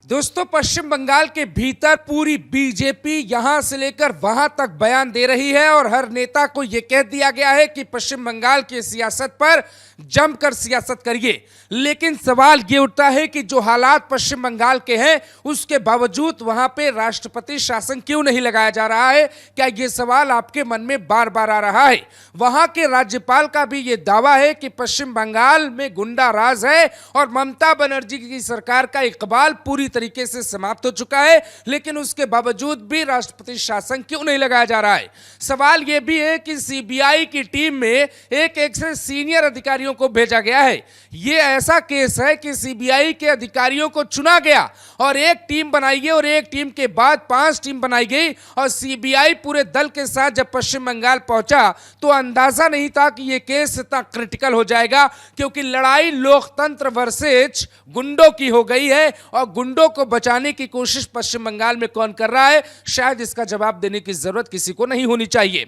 दोस्तों, पश्चिम बंगाल के भीतर पूरी बीजेपी यहां से लेकर वहां तक बयान दे रही है और हर नेता को यह कह दिया गया है कि पश्चिम बंगाल की सियासत पर जमकर सियासत करिए। लेकिन सवाल यह उठता है कि जो हालात पश्चिम बंगाल के हैं उसके बावजूद वहां पे राष्ट्रपति शासन क्यों नहीं लगाया जा रहा है? क्या यह सवाल आपके मन में बार बार आ रहा है? वहां के राज्यपाल का भी यह दावा है कि पश्चिम बंगाल में गुंडा राज है और ममता बनर्जी की सरकार का इकबाल पूरी तरीके से समाप्त हो चुका है, लेकिन उसके बावजूद भी राष्ट्रपति शासन क्यों नहीं लगाया जा रहा है? सवाल यह भी है कि सीबीआई की टीम में एक से सीनियर अधिकारियों को भेजा गया है। यह ऐसा केस है कि सीबीआई के अधिकारियों को चुना गया और एक टीम बनाई गई और एक टीम के बाद 5 टीम बनाई गई और सीबीआई पूरे दल के साथ जब पश्चिम बंगाल पहुंचा तो अंदाजा नहीं था कि यह केस इतना क्रिटिकल हो जाएगा, क्योंकि लड़ाई लोकतंत्र वर्सेस गुंडों की हो गई है और गुंडों को बचाने की कोशिश पश्चिम बंगाल में कौन कर रहा है, शायद इसका जवाब देने की जरूरत किसी को नहीं होनी चाहिए।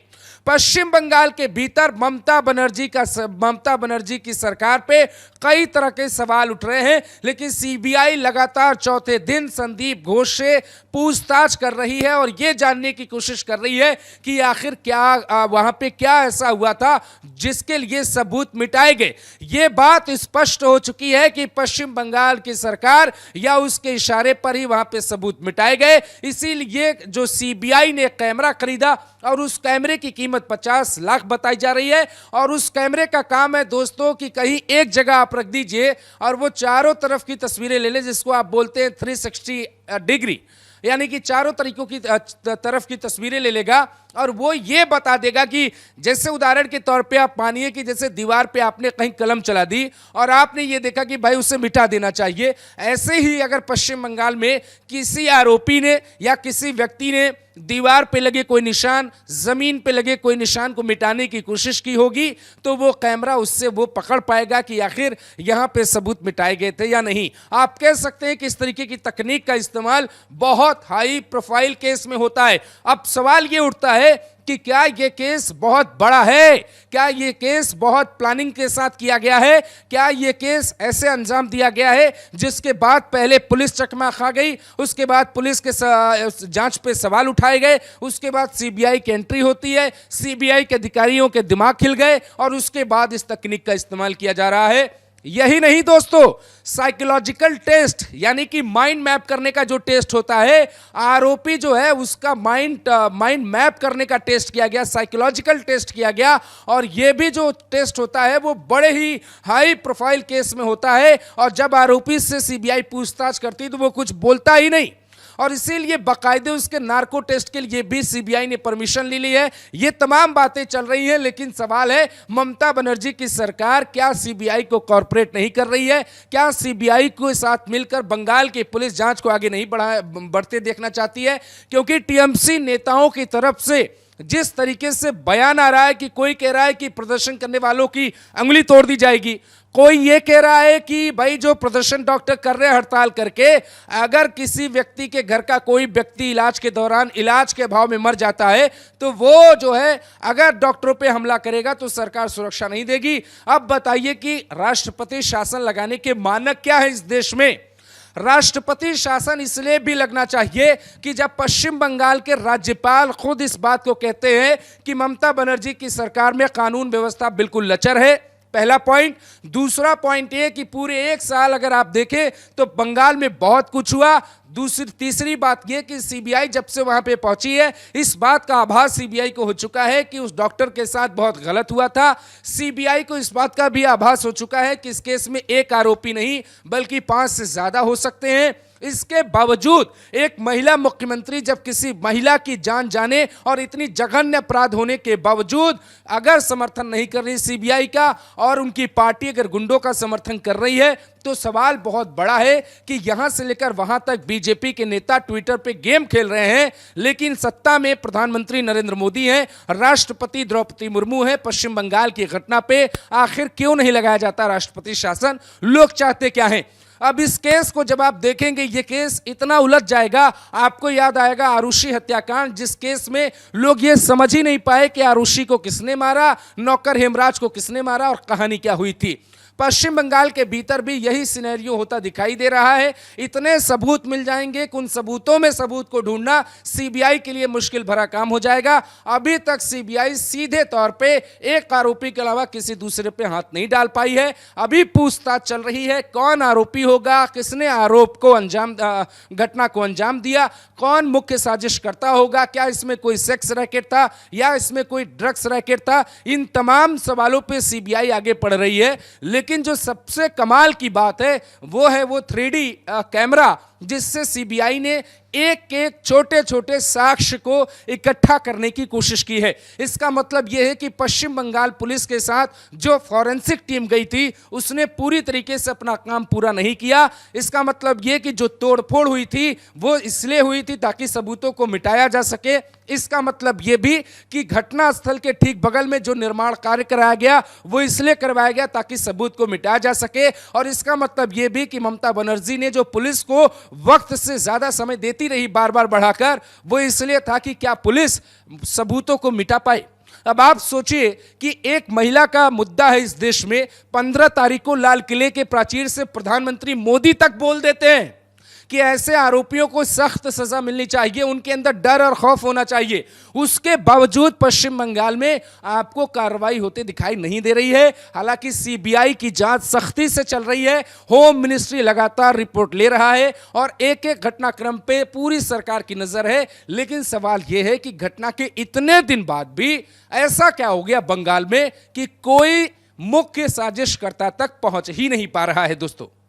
पश्चिम बंगाल के भीतर ममता बनर्जी की सरकार पे कई तरह के सवाल उठ रहे हैं, लेकिन सीबीआई लगातार चौथे दिन संदीप घोष से पूछताछ कर रही है और यह जानने की कोशिश कर रही है कि आखिर क्या वहां पे क्या ऐसा हुआ था जिसके लिए सबूत मिटाए गए। यह बात स्पष्ट हो चुकी है कि पश्चिम बंगाल की सरकार या उसके इशारे पर ही वहां पे सबूत मिटाए गए। इसीलिए जो सीबीआई ने कैमरा खरीदा और उस कैमरे की कीमत 50 लाख बताई जा रही है और उस कैमरे का काम है दोस्तों कि कहीं एक जगह आप रख दीजिए और वो चारों तरफ की तस्वीरें ले ले, जिसको आप बोलते हैं 360 डिग्री, यानी कि चारों तरीकों की तरफ की तस्वीरें ले लेगा और वो ये बता देगा कि जैसे उदाहरण के तौर पे आप मानिए कि जैसे दीवार पे आपने कहीं कलम चला दी और आपने ये देखा कि भाई उसे मिटा देना चाहिए, ऐसे ही अगर पश्चिम बंगाल में किसी आरोपी ने या किसी व्यक्ति ने दीवार पे लगे कोई निशान, जमीन पे लगे कोई निशान को मिटाने की कोशिश की होगी तो वो कैमरा उससे वो पकड़ पाएगा कि आखिर यहां पे सबूत मिटाए गए थे या नहीं। आप कह सकते हैं कि इस तरीके की तकनीक का इस्तेमाल बहुत हाई प्रोफाइल केस में होता है। अब सवाल ये उठता है कि क्या यह केस बहुत बड़ा है, क्या यह केस बहुत प्लानिंग के साथ किया गया है, क्या यह केस ऐसे अंजाम दिया गया है जिसके बाद पहले पुलिस चकमा खा गई, उसके बाद पुलिस के जांच पे सवाल उठाए गए, उसके बाद सीबीआई की एंट्री होती है, सीबीआई के अधिकारियों के दिमाग खिल गए और उसके बाद इस तकनीक का इस्तेमाल किया जा रहा है। यही नहीं दोस्तों, साइकोलॉजिकल टेस्ट यानी कि माइंड मैप करने का जो टेस्ट होता है, आरोपी जो है उसका माइंड मैप करने का टेस्ट किया गया, साइकोलॉजिकल टेस्ट किया गया और यह भी जो टेस्ट होता है वो बड़े ही हाई प्रोफाइल केस में होता है और जब आरोपी से सीबीआई पूछताछ करती है तो वो कुछ बोलता ही नहीं और इसीलिए बाकायदे उसके नार्को टेस्ट के लिए भी सीबीआई ने परमिशन ले ली है। ये तमाम बातें चल रही हैं, लेकिन सवाल है ममता बनर्जी की सरकार क्या सीबीआई को कॉर्पोरेट नहीं कर रही है? क्या सीबीआई को साथ मिलकर बंगाल की पुलिस जांच को आगे नहीं बढ़ते देखना चाहती है? क्योंकि टीएमसी नेताओं की तरफ से जिस तरीके से बयान आ रहा है कि कोई कह रहा है कि प्रदर्शन करने वालों की अंगुली तोड़ दी जाएगी, कोई ये कह रहा है कि भाई जो प्रदर्शन डॉक्टर कर रहे हैं हड़ताल करके, अगर किसी व्यक्ति के घर का कोई व्यक्ति इलाज के दौरान इलाज के अभाव में मर जाता है तो वो जो है अगर डॉक्टरों पे हमला करेगा तो सरकार सुरक्षा नहीं देगी। अब बताइए कि राष्ट्रपति शासन लगाने के मानक क्या है इस देश में? राष्ट्रपति शासन इसलिए भी लगना चाहिए कि जब पश्चिम बंगाल के राज्यपाल खुद इस बात को कहते हैं कि ममता बनर्जी की सरकार में कानून व्यवस्था बिल्कुल लचर है, पहला पॉइंट। दूसरा पॉइंट ये कि पूरे 1 साल अगर आप देखें तो बंगाल में बहुत कुछ हुआ। तीसरी बात यह कि सीबीआई जब से वहां पे पहुंची है इस बात का आभास सीबीआई को हो चुका है कि उस डॉक्टर के साथ बहुत गलत हुआ था। सीबीआई को इस बात का भी आभास हो चुका है कि इस केस में एक आरोपी नहीं बल्कि 5 से ज्यादा हो सकते हैं। इसके बावजूद एक महिला मुख्यमंत्री जब किसी महिला की जान जाने और इतनी जघन्य अपराध होने के बावजूद अगर समर्थन नहीं कर रही सीबीआई का और उनकी पार्टी अगर गुंडों का समर्थन कर रही है तो सवाल बहुत बड़ा है कि यहां से लेकर वहां तक बीजेपी के नेता ट्विटर पे गेम खेल रहे हैं, लेकिन सत्ता में प्रधानमंत्री नरेंद्र मोदी हैं, राष्ट्रपति द्रौपदी मुर्मू हैं। पश्चिम बंगाल की घटना पे आखिर क्यों नहीं लगाया जाता राष्ट्रपति शासन? लोग चाहते क्या हैं? अब इस केस को जब आप देखेंगे ये केस इतना उलझ जाएगा, आपको याद आएगा आरुषि हत्याकांड, जिस केस में लोग ये समझ ही नहीं पाए कि आरुषि को किसने मारा, नौकर हेमराज को किसने मारा और कहानी क्या हुई थी। पश्चिम बंगाल के भीतर भी यही सिनेरियो होता दिखाई दे रहा है। इतने सबूत मिल जाएंगे कि उन सबूतों में सबूत को ढूंढना सीबीआई के लिए मुश्किल भरा काम हो जाएगा। अभी तक सीबीआई सीधे तौर पे एक आरोपी के अलावा किसी दूसरे पे हाथ नहीं डाल पाई है। अभी पूछताछ चल रही है, कौन आरोपी होगा, किसने आरोप को घटना को अंजाम दिया, कौन मुख्य साजिशकर्ता होगा, क्या इसमें कोई सेक्स रैकेट था या इसमें कोई ड्रग्स रैकेट था। इन तमाम सवालों पे सीबीआई आगे बढ़ रही है। लेकिन जो सबसे कमाल की बात है वो 3D कैमरा, जिससे सीबीआई ने एक एक छोटे छोटे साक्ष्य को इकट्ठा करने की कोशिश की है। इसका मतलब यह है कि पश्चिम बंगाल पुलिस के साथ जो फॉरेंसिक टीम गई थी उसने पूरी तरीके से अपना काम पूरा नहीं किया। इसका मतलब यह कि जो तोड़फोड़ हुई थी वो इसलिए हुई थी ताकि सबूतों को मिटाया जा सके। इसका मतलब यह भी कि घटनास्थल के ठीक बगल में जो निर्माण कार्य कराया गया वो इसलिए करवाया गया ताकि सबूत को मिटाया जा सके। और इसका मतलब यह भी कि ममता बनर्जी ने जो पुलिस को वक्त से ज्यादा समय देती रही बार बार बढ़ाकर, वो इसलिए था कि क्या पुलिस सबूतों को मिटा पाए। अब आप सोचिए कि एक महिला का मुद्दा है इस देश में, 15 तारीख को लाल किले के प्राचीर से प्रधानमंत्री मोदी तक बोल देते हैं कि ऐसे आरोपियों को सख्त सजा मिलनी चाहिए, उनके अंदर डर और खौफ होना चाहिए। उसके बावजूद पश्चिम बंगाल में आपको कार्रवाई होते दिखाई नहीं दे रही है। हालांकि सीबीआई की जांच सख्ती से चल रही है, होम मिनिस्ट्री लगातार रिपोर्ट ले रहा है और एक एक घटनाक्रम पे पूरी सरकार की नजर है। लेकिन सवाल यह है कि घटना के इतने दिन बाद भी ऐसा क्या हो गया बंगाल में कि कोई मुख्य साजिशकर्ता तक पहुंच ही नहीं पा रहा है। दोस्तों,